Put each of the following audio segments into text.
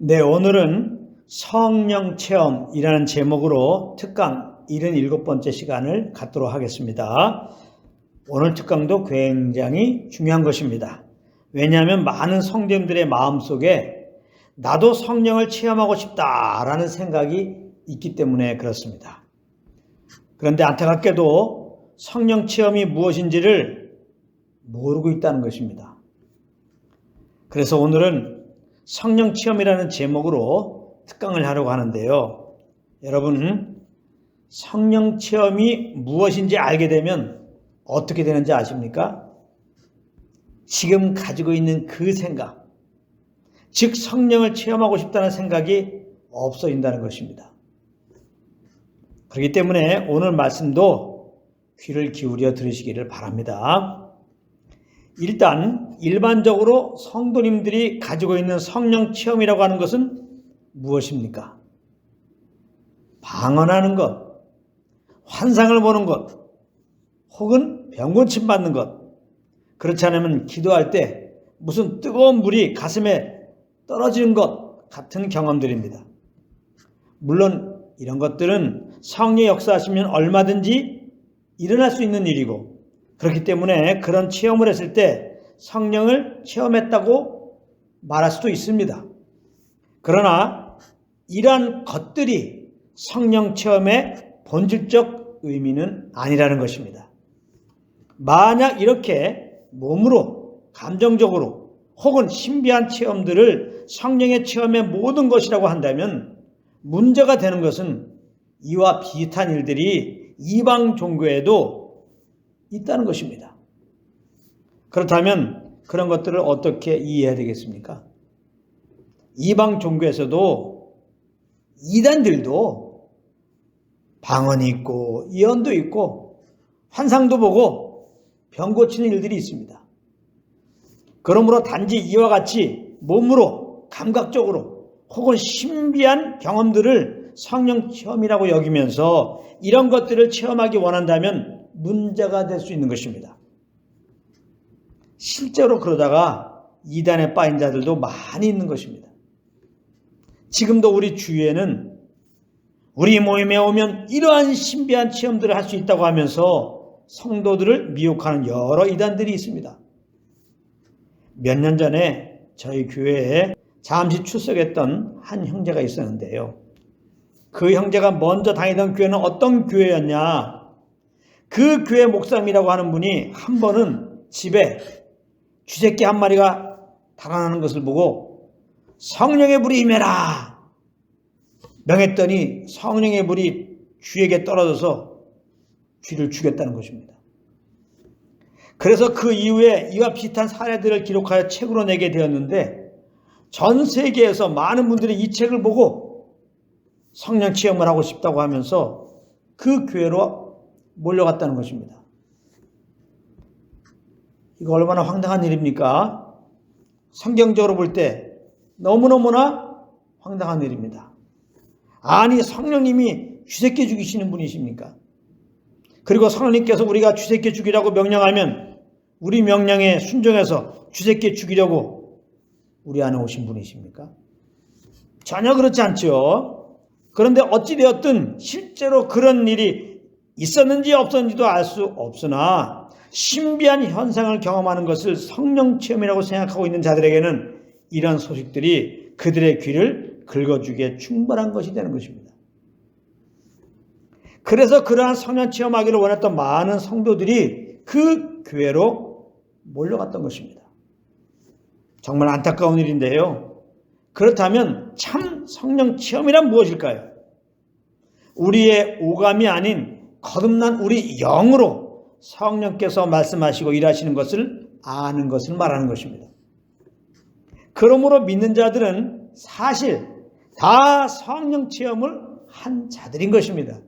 네, 오늘은 성령 체험이라는 제목으로 특강 77번째 시간을 갖도록 하겠습니다. 오늘 특강도 굉장히 중요한 것입니다. 왜냐하면 많은 성도님들의 마음속에 나도 성령을 체험하고 싶다라는 생각이 있기 때문에 그렇습니다. 그런데 안타깝게도 성령 체험이 무엇인지를 모르고 있다는 것입니다. 그래서 오늘은 성령 체험이라는 제목으로 특강을 하려고 하는데요. 여러분, 성령 체험이 무엇인지 알게 되면 어떻게 되는지 아십니까? 지금 가지고 있는 그 생각, 즉 성령을 체험하고 싶다는 생각이 없어진다는 것입니다. 그렇기 때문에 오늘 말씀도 귀를 기울여 들으시기를 바랍니다. 일단 일반적으로 성도님들이 가지고 있는 성령 체험이라고 하는 것은 무엇입니까? 방언하는 것, 환상을 보는 것, 혹은 병고침 받는 것, 그렇지 않으면 기도할 때 무슨 뜨거운 물이 가슴에 떨어지는 것 같은 경험들입니다. 물론 이런 것들은 성령의 역사하시면 얼마든지 일어날 수 있는 일이고, 그렇기 때문에 그런 체험을 했을 때 성령을 체험했다고 말할 수도 있습니다. 그러나 이러한 것들이 성령 체험의 본질적 의미는 아니라는 것입니다. 만약 이렇게 몸으로, 감정적으로 혹은 신비한 체험들을 성령의 체험의 모든 것이라고 한다면 문제가 되는 것은 이와 비슷한 일들이 이방 종교에도 있다는 것입니다. 그렇다면 그런 것들을 어떻게 이해해야 되겠습니까? 이방 종교에서도 이단들도 방언이 있고 예언도 있고 환상도 보고 병 고치는 일들이 있습니다. 그러므로 단지 이와 같이 몸으로 감각적으로 혹은 신비한 경험들을 성령 체험이라고 여기면서 이런 것들을 체험하기 원한다면 문제가 될 수 있는 것입니다. 실제로 그러다가 이단에 빠진 자들도 많이 있는 것입니다. 지금도 우리 주위에는 우리 모임에 오면 이러한 신비한 체험들을 할 수 있다고 하면서 성도들을 미혹하는 여러 이단들이 있습니다. 몇 년 전에 저희 교회에 잠시 출석했던 한 형제가 있었는데요. 그 형제가 먼저 다니던 교회는 어떤 교회였냐? 그 교회 목사님이라고 하는 분이 한 번은 집에 쥐새끼 한 마리가 달아나는 것을 보고 성령의 불이 임해라 명했더니 성령의 불이 쥐에게 떨어져서 쥐를 죽였다는 것입니다. 그래서 그 이후에 이와 비슷한 사례들을 기록하여 책으로 내게 되었는데 전 세계에서 많은 분들이 이 책을 보고 성령 체험을 하고 싶다고 하면서 그 교회로 몰려갔다는 것입니다. 이거 얼마나 황당한 일입니까? 성경적으로 볼 때 너무너무나 황당한 일입니다. 아니, 성령님이 쥐새끼 죽이시는 분이십니까? 그리고 성령님께서 우리가 쥐새끼 죽이라고 명령하면 우리 명령에 순종해서 쥐새끼 죽이려고 우리 안에 오신 분이십니까? 전혀 그렇지 않죠. 그런데 어찌되었든 실제로 그런 일이 있었는지 없었는지도 알 수 없으나 신비한 현상을 경험하는 것을 성령 체험이라고 생각하고 있는 자들에게는 이런 소식들이 그들의 귀를 긁어주기에 충분한 것이 되는 것입니다. 그래서 그러한 성령 체험하기를 원했던 많은 성도들이 그 교회로 몰려갔던 것입니다. 정말 안타까운 일인데요. 그렇다면 참 성령 체험이란 무엇일까요? 우리의 오감이 아닌 거듭난 우리 영으로 성령께서 말씀하시고 일하시는 것을 아는 것을 말하는 것입니다. 그러므로 믿는 자들은 사실 다 성령 체험을 한 자들인 것입니다.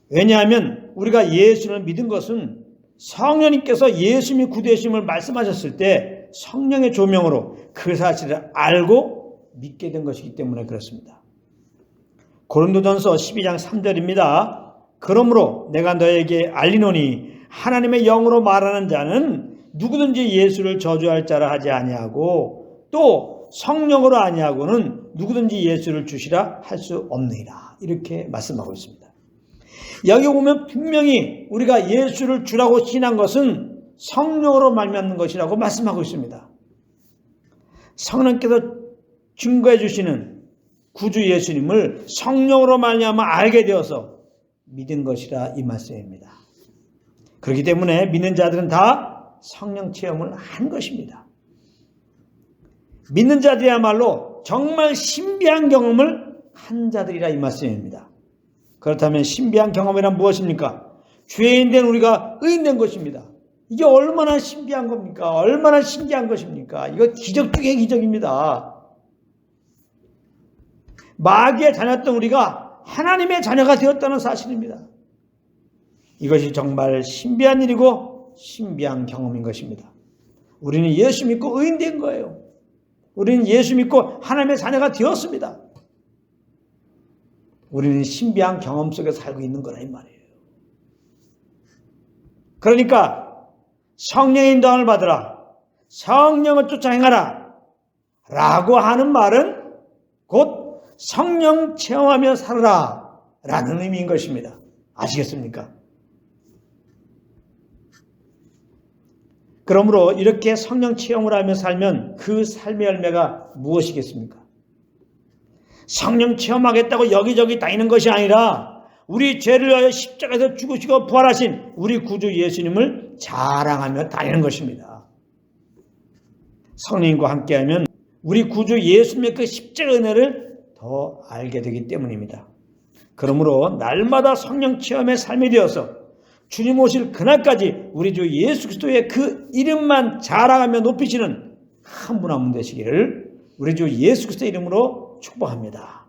왜냐하면 우리가 예수를 믿은 것은 성령님께서 예수님이 구되심을 말씀하셨을 때 성령의 조명으로 그 사실을 알고 믿게 된 것이기 때문에 그렇습니다. 고린도전서 12장 3절입니다. 그러므로 내가 너에게 알리노니 하나님의 영으로 말하는 자는 누구든지 예수를 저주할 자라 하지 아니하고 또 성령으로 아니하고는 누구든지 예수를 주시라 할 수 없느니라. 이렇게 말씀하고 있습니다. 여기 보면 분명히 우리가 예수를 주라고 신한 것은 성령으로 말미암는 것이라고 말씀하고 있습니다. 성령께서 증거해 주시는 구주 예수님을 성령으로 말미암아 알게 되어서 믿은 것이라 이 말씀입니다. 그렇기 때문에 믿는 자들은 다 성령 체험을 한 것입니다. 믿는 자들이야말로 정말 신비한 경험을 한 자들이라 이 말씀입니다. 그렇다면 신비한 경험이란 무엇입니까? 죄인된 우리가 의인된 것입니다. 이게 얼마나 신비한 겁니까? 얼마나 신기한 것입니까? 이거 기적 중의 기적입니다. 마귀의 자녀였던 우리가 하나님의 자녀가 되었다는 사실입니다. 이것이 정말 신비한 일이고 신비한 경험인 것입니다. 우리는 예수 믿고 의인된 거예요. 우리는 예수 믿고 하나님의 자녀가 되었습니다. 우리는 신비한 경험 속에 살고 있는 거라 이 말이에요. 그러니까 성령의 인도함을 받으라, 성령을 쫓아 행하라 라고 하는 말은 곧 성령 체험하며 살아라 라는 의미인 것입니다. 아시겠습니까? 그러므로 이렇게 성령 체험을 하며 살면 그 삶의 열매가 무엇이겠습니까? 성령 체험하겠다고 여기저기 다니는 것이 아니라 우리 죄를 위하여 십자가에서 죽으시고 부활하신 우리 구주 예수님을 자랑하며 다니는 것입니다. 성령님과 함께하면 우리 구주 예수님의 그 십자가 은혜를 더 알게 되기 때문입니다. 그러므로 날마다 성령 체험의 삶이 되어서 주님 오실 그날까지 우리 주 예수 그리스도의 그 이름만 자랑하며 높이시는 한 분 한 분 되시기를 우리 주 예수 그리스도의 이름으로 축복합니다.